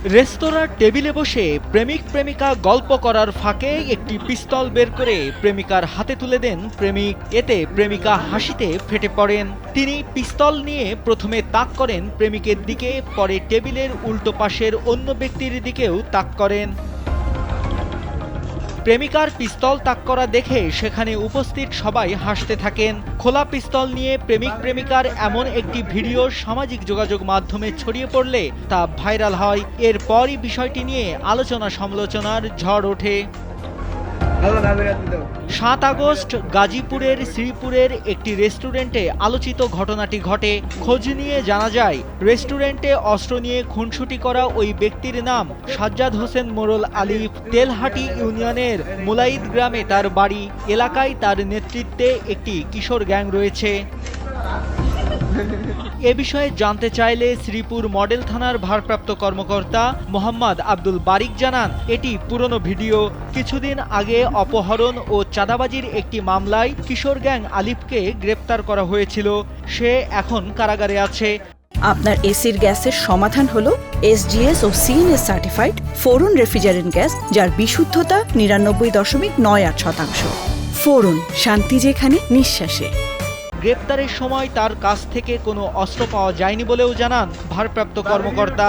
রেস্তোরাঁর টেবিলে বসে প্রেমিক প্রেমিকা গল্প করার ফাঁকে একটি পিস্তল বের করে প্রেমিকার হাতে তুলে দেন প্রেমিক। এতে প্রেমিকা হাসিতে ফেটে পড়েন। তিনি পিস্তল নিয়ে প্রথমে তাক করেন প্রেমিকের দিকে, পরে টেবিলের উল্টো পাশের অন্য ব্যক্তির দিকেও তাক করেন। প্রেমিকার পিস্তল তাক করা দেখে সেখানে উপস্থিত সবাই হাসতে থাকেন। খোলা পিস্তল নিয়ে প্রেমিক প্রেমিকার এমন একটি ভিডিও সামাজিক যোগাযোগ মাধ্যমে ছড়িয়ে পড়লে তা ভাইরাল হয়। এরপরই বিষয়টি নিয়ে আলোচনা সমালোচনার ঝড় ওঠে। ৭ আগস্ট গাজীপুরের শ্রীপুরের একটি রেস্টুরেন্টে আলোচিত ঘটনাটি ঘটে। খোঁজ নিয়ে জানা যায়, রেস্টুরেন্টে অস্ত্র নিয়ে খুনসুটি করা ওই ব্যক্তির নাম সাজ্জাদ হোসেন মোড়ল আলিফ। তেলহাটি ইউনিয়নের মুলাইদ গ্রামে তার বাড়ি। এলাকায় তার নেতৃত্বে একটি কিশোর গ্যাং রয়েছে। এ বিষয়ে জানতে চাইলে শ্রীপুর মডেল থানার ভারপ্রাপ্ত কর্মকর্তা মোহাম্মদ আব্দুল বারিক জানান, এটি পুরনো ভিডিও। কিছুদিন আগে অপহরণ ও চাঁদাবাজির একটি মামলায় কিশোর গ্যাং আলিফকে গ্রেপ্তার করা হয়েছিল। সে এখন কারাগারে আছে। আপনার এসির গ্যাসের সমাধান হলো SGS ও CNS সার্টিফাইড ফোরন রেফ্রিজারেন্ট গ্যাস, যার বিশুদ্ধতা 99.98%। ফোরন, শান্তি যেখানে, নিঃশ্বাসে। গ্রেপ্তারের সময় তার কাছ থেকে কোনো অস্ত্র পাওয়া যায়নি বলেও জানান ভারপ্রাপ্ত কর্মকর্তা।